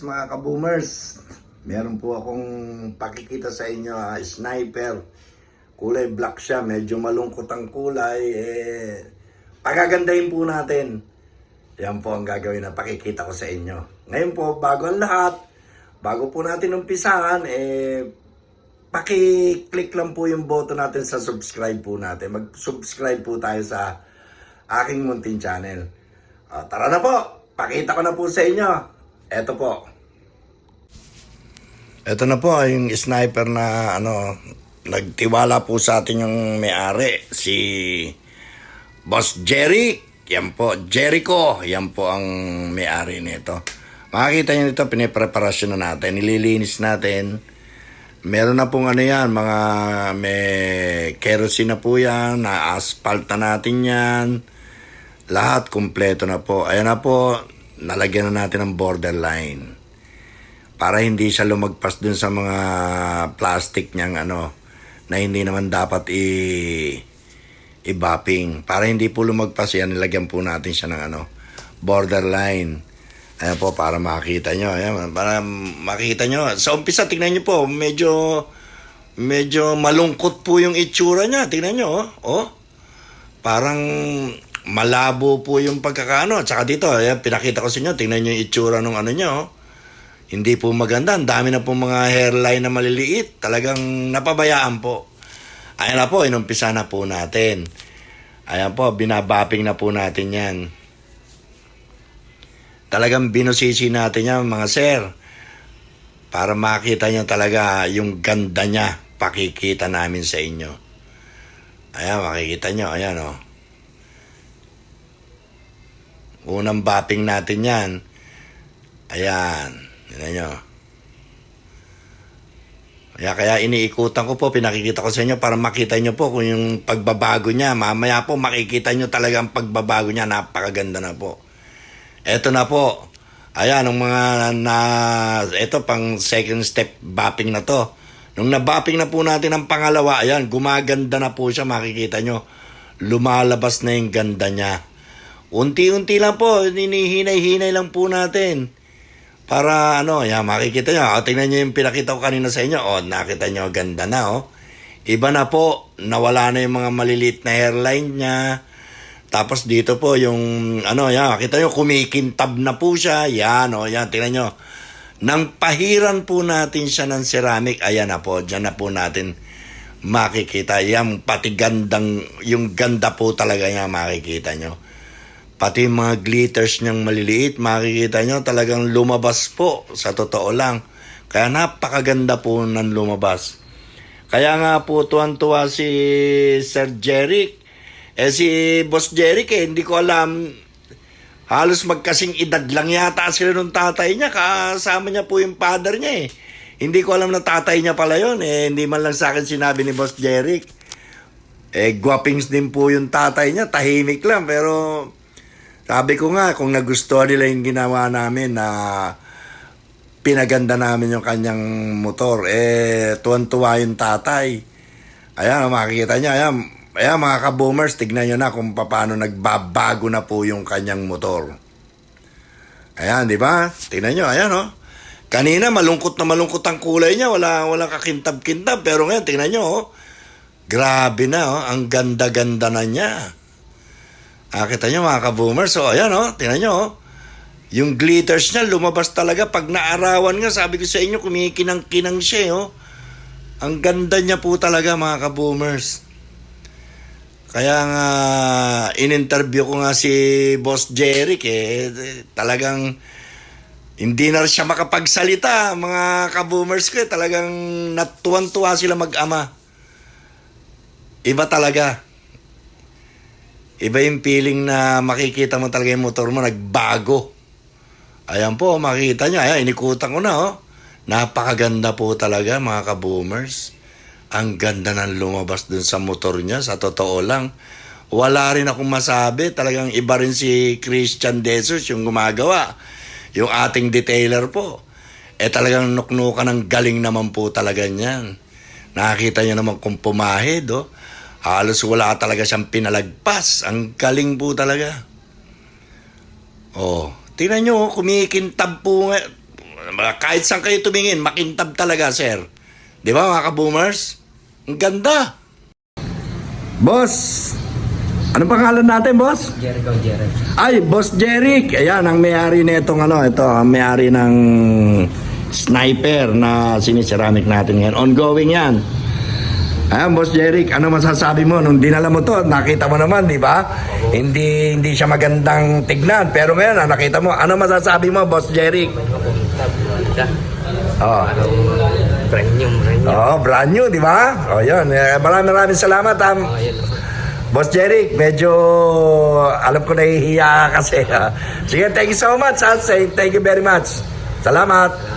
guys, mga kaboomers. Meron po akong pakikita sa inyo, sniper. Kulay black siya, medyo malungkot ang kulay. Pagagandahin po natin. Yan po ang gagawin na pakikita ko sa inyo. Ngayon po, bago ang lahat, bago po natin umpisahan, paki-click lang po yung button natin sa subscribe po natin. Mag-subscribe po tayo sa aking munting channel. Tara na po! Pakita ko na po sa inyo. Ito po. Ito na po yung sniper na nagtiwala po sa atin yung may-ari, si Boss Jerry. Yan po, Jericho. Yan po ang may-ari nito. Makikita nyo nito, pinipreparasyon na natin. Nililinis natin. Meron na pong yan, mga may kerosene na po yan, na-asphalt na natin yan. Lahat kumpleto na po. Ayan na po, nalagyan na natin ng borderline. Para hindi siya lumagpas dun sa mga plastic niyang na hindi naman dapat i-bapping. Para hindi po lumagpas yan, nilagyan po natin siya ng borderline. Ayan po, para makita nyo. Ayan, para makita nyo. Sa umpisa, tingnan nyo po, medyo malungkot po yung itsura niya. Tingnan nyo, oh. Parang malabo po yung pagkakaano. Tsaka dito, ayan, pinakita ko sa inyo, tingnan nyo yung itsura ng nyo. Hindi po maganda. Ang dami na po mga hairline na maliliit. Talagang napabayaan po. Ayan na po, inumpisa na po natin. Ayan po, binabapping na po natin yan. Talagang binusisi natin yan, mga sir. Para makita nyo talaga yung ganda niya. Pakikita namin sa inyo. Ayan, makikita nyo. Ayan, oh. Unang bapping natin yan. Ayan. Tignan nyo. Kaya iniikutan ko po, pinakikita ko sa inyo para makita nyo po kung yung pagbabago niya. Mamaya po makikita nyo talaga ang pagbabago niya. Napakaganda na po. Eto na po. Ayan, ito pang second step bapping na to. Nung nabapping na po natin ang pangalawa, ayan, gumaganda na po siya, makikita nyo. Lumalabas na yung ganda niya. Unti-unti lang po, hinihinay-hinay lang po natin. Para yan, makikita nyo. Tingnan nyo yung pinakita ko kanina sa inyo. Nakita nyo, ganda na, Iba na po, nawala na yung mga maliliit na hairline niya. Tapos dito po yung, yan, makita nyo, kumikintab na po siya. Yan, yan, tingnan nyo. Nang pahiran po natin siya ng ceramic, ayan na po, dyan na po natin makikita. Yan, pati yung ganda po talaga niya makikita nyo. Pati mga glitters niyang maliliit, makikita nyo, talagang lumabas po, sa totoo lang. Kaya napakaganda po ng lumabas. Kaya nga po, tuwan-tuwa si Sir Jeric. Si Boss Jeric, hindi ko alam, halos magkasing edad lang yata sila nung tatay niya. Kasama niya po yung father niya . Hindi ko alam na tatay niya pala yun. Hindi man lang sa akin sinabi ni Boss Jeric. Guwapings din po yung tatay niya, tahimik lang, pero sabi ko nga, kung nagustuhan nila yung ginawa namin na pinaganda namin yung kanyang motor, tuwan-tuwa yung tatay. Ayan, makikita niya. Ayan, mga kaboomers, tignan nyo na kung paano nagbabago na po yung kanyang motor. Ayan, di ba? Tignan nyo, ayan, Kanina, malungkot na malungkot ang kulay niya. Walang kakintab-kintab. Pero ngayon, tignan nyo, grabe na, ang ganda-ganda na niya. Kita nyo mga kaboomers. So, ayan tingnan nyo. Yung glitters niya, lumabas talaga. Pag naarawan nga, sabi ko sa inyo, kumikinang-kinang siya. Ang ganda niya po talaga mga kaboomers. Kaya nga, in-interview ko nga si Boss Jeric. Talagang, hindi na siya makapagsalita. Mga kaboomers ko, talagang natuwan-tuwa sila mag-ama. Iba talaga. Iba yung feeling na makikita mo talaga yung motor mo, nagbago. Ayan po, makikita nyo. Ayan, inikutan ko na, Napakaganda po talaga, mga kaboomers. Ang ganda ng lumabas dun sa motor niya, sa totoo lang. Wala rin akong masabi. Talagang iba rin si Christian Jesus yung gumagawa. Yung ating detailer po. Talagang nuknukan ng galing naman po talaga niyan. Nakakita nyo naman kung pumahid, halos wala talaga siyang pinalagpas. Ang galing po talaga. Tingnan nyo, kumikintab po. Kahit saan kayo tumingin, makintab talaga, sir. Di ba, mga ka-boomers? Ang ganda. Boss, ano pangalan natin, boss? Jericho, Jericho. Ay, Boss Jeric. Ayan, ang may-ari nitong ano, ito, ang may-ari ng sniper na siniceramic natin ngayon. Ongoing yan. Ayan, Boss Jeric, ano masasabi mo? Nung dinala mo to, nakita mo naman, di ba? Hindi siya magandang tignan. Pero ngayon, nakita mo. Ano masasabi mo, Boss Jeric? Ganda. Oh. Brand new. Oh, brand new, di ba? Oh, yun. Maraming salamat. Ayun. Boss Jeric, medyo alam ko nahihiya ka kasi. Sige, thank you so much. Thank you very much. Salamat.